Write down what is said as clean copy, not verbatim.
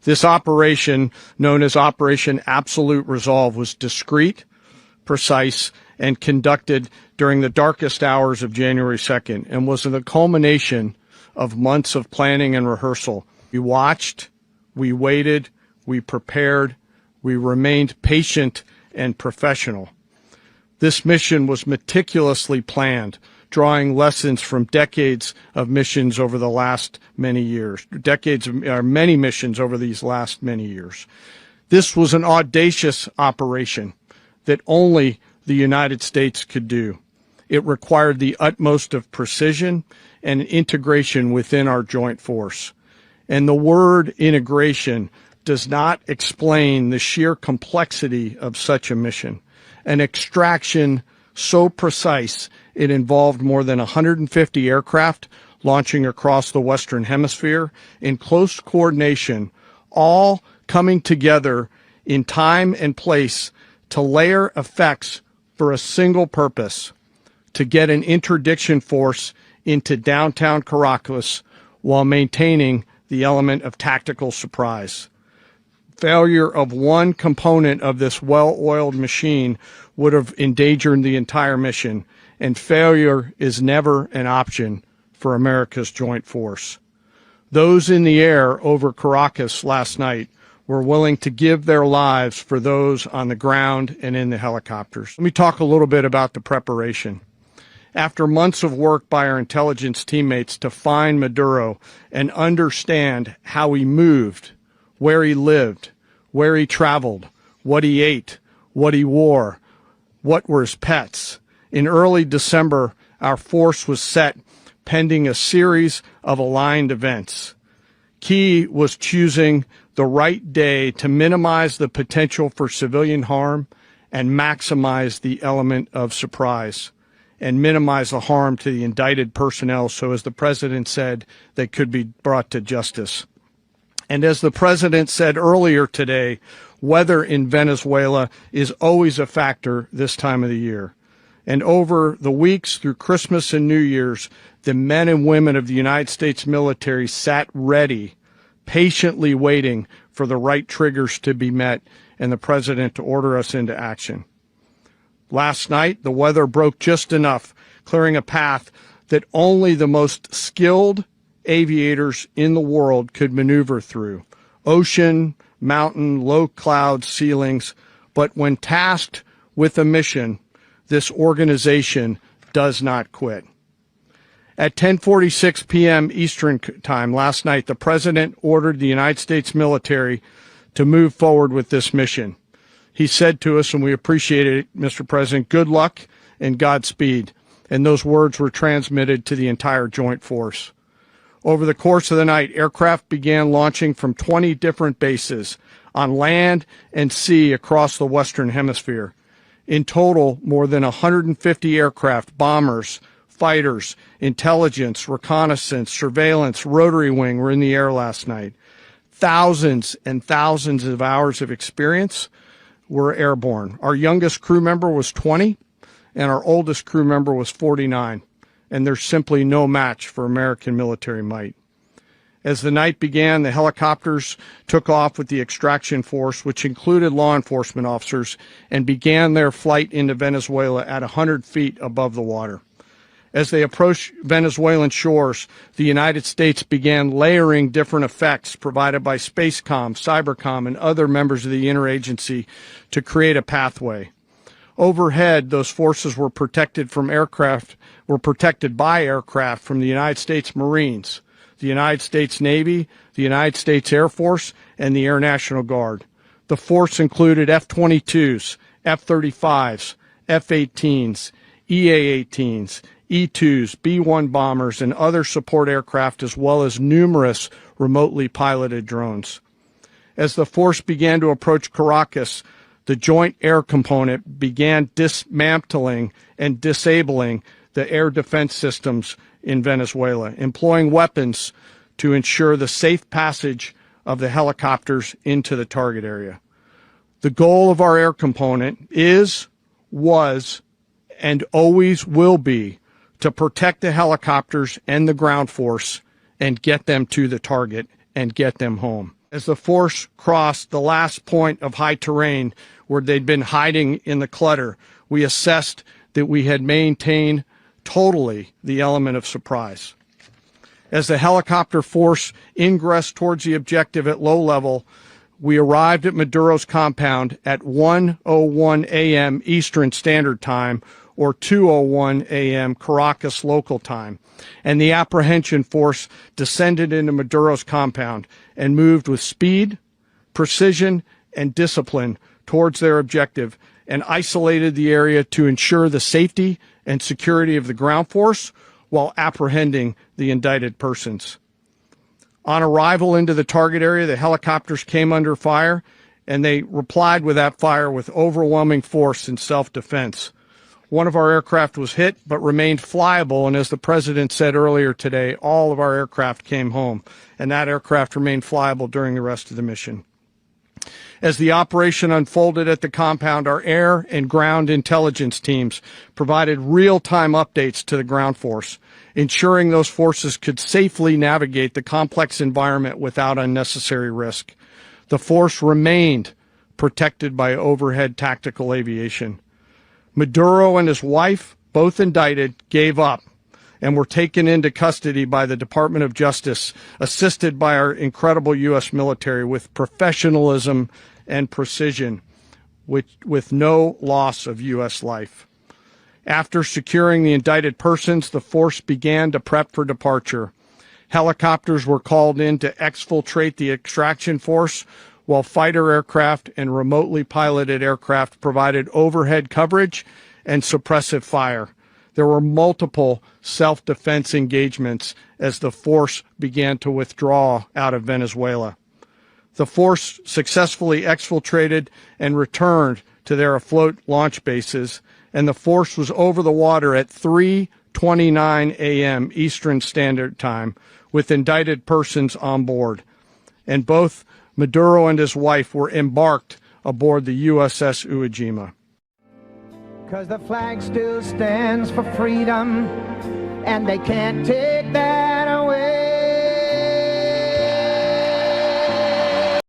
This operation, known as Operation Absolute Resolve, was discreet, precise, and conducted during the darkest hours of January 2nd and was the culmination of months of planning and rehearsal. We watched, we waited, we prepared, we remained patient and professional. This mission was meticulously planned, drawing lessons from decades of missions over the last many years, many missions over these last many years. This was an audacious operation that only the United States could do. It required the utmost of precision and integration within our joint force. And the word integration does not explain the sheer complexity of such a mission. An extraction so precise it involved more than 150 aircraft launching across the Western Hemisphere in close coordination, all coming together in time and place to layer effects for a single purpose, to get an interdiction force into downtown Caracas while maintaining the element of tactical surprise. Failure of one component of this well-oiled machine would have endangered the entire mission, and failure is never an option for America's joint force. Those in the air over Caracas last night were willing to give their lives for those on the ground and in the helicopters. Let me talk a little bit about the preparation. After months of work by our intelligence teammates to find Maduro and understand how he moved, where he lived, where he traveled, what he ate, what he wore, what were his pets. In early December, our force was set pending a series of aligned events. Key was choosing the right day to minimize the potential for civilian harm and maximize the element of surprise and minimize the harm to the indicted personnel so, as the president said, they could be brought to justice. And as the president said earlier today, weather in Venezuela is always a factor this time of the year. And over the weeks through Christmas and New Year's, the men and women of the United States military sat ready, patiently waiting for the right triggers to be met and the president to order us into action. Last night, the weather broke just enough, clearing a path that only the most skilled aviators in the world could maneuver through. Ocean, mountain, low cloud ceilings. But when tasked with a mission, this organization does not quit. At 10:46 p.m. Eastern Time last night, the president ordered the United States military to move forward with this mission. He said to us, and we appreciate it, Mr. President, good luck and Godspeed. And those words were transmitted to the entire joint force. Over the course of the night, aircraft began launching from 20 different bases on land and sea across the Western Hemisphere. In total, more than 150 aircraft, bombers, fighters, intelligence, reconnaissance, surveillance, rotary wing were in the air last night. Thousands and thousands of hours of experience were airborne. Our youngest crew member was 20, and our oldest crew member was 49. And there's simply no match for American military might. As the night began, the helicopters took off with the extraction force, which included law enforcement officers, and began their flight into Venezuela at 100 feet above the water. As they approached Venezuelan shores, the United States began layering different effects provided by Spacecom, Cybercom, and other members of the interagency to create a pathway. Overhead, those forces were protected by aircraft from the United States Marines, the United States Navy, the United States Air Force, and the Air National Guard. The force included F-22s, F-35s, F-18s, EA-18s, E-2s, B-1 bombers, and other support aircraft, as well as numerous remotely piloted drones. As the force began to approach Caracas, the Joint Air Component began dismantling and disabling the air defense systems in Venezuela, employing weapons to ensure the safe passage of the helicopters into the target area. The goal of our air component is, was, and always will be to protect the helicopters and the ground force and get them to the target and get them home. As the force crossed the last point of high terrain where they'd been hiding in the clutter, we assessed that we had maintained totally the element of surprise. As the helicopter force ingressed towards the objective at low level, we arrived at Maduro's compound at 1:01 a.m. Eastern Standard Time, or 2:01 a.m. Caracas local time, and the apprehension force descended into Maduro's compound and moved with speed, precision, and discipline towards their objective and isolated the area to ensure the safety and security of the ground force while apprehending the indicted persons. On arrival into the target area, the helicopters came under fire, and they replied with that fire with overwhelming force in self-defense. One of our aircraft was hit but remained flyable, and as the president said earlier today, all of our aircraft came home, and that aircraft remained flyable during the rest of the mission. As the operation unfolded at the compound, our air and ground intelligence teams provided real-time updates to the ground force, ensuring those forces could safely navigate the complex environment without unnecessary risk. The force remained protected by overhead tactical aviation. Maduro and his wife, both indicted, gave up and were taken into custody by the Department of Justice, assisted by our incredible U.S. military with professionalism and precision, with no loss of U.S. life. After securing the indicted persons, the force began to prep for departure. Helicopters were called in to exfiltrate the extraction force, while fighter aircraft and remotely piloted aircraft provided overhead coverage and suppressive fire. There were multiple self-defense engagements as the force began to withdraw out of Venezuela. The force successfully exfiltrated and returned to their afloat launch bases, and the force was over the water at 3:29 a.m. Eastern Standard Time with indicted persons on board. And both Maduro and his wife were embarked aboard the USS Iwo Jima. 'Cause the flag still stands for freedom, and they can't take that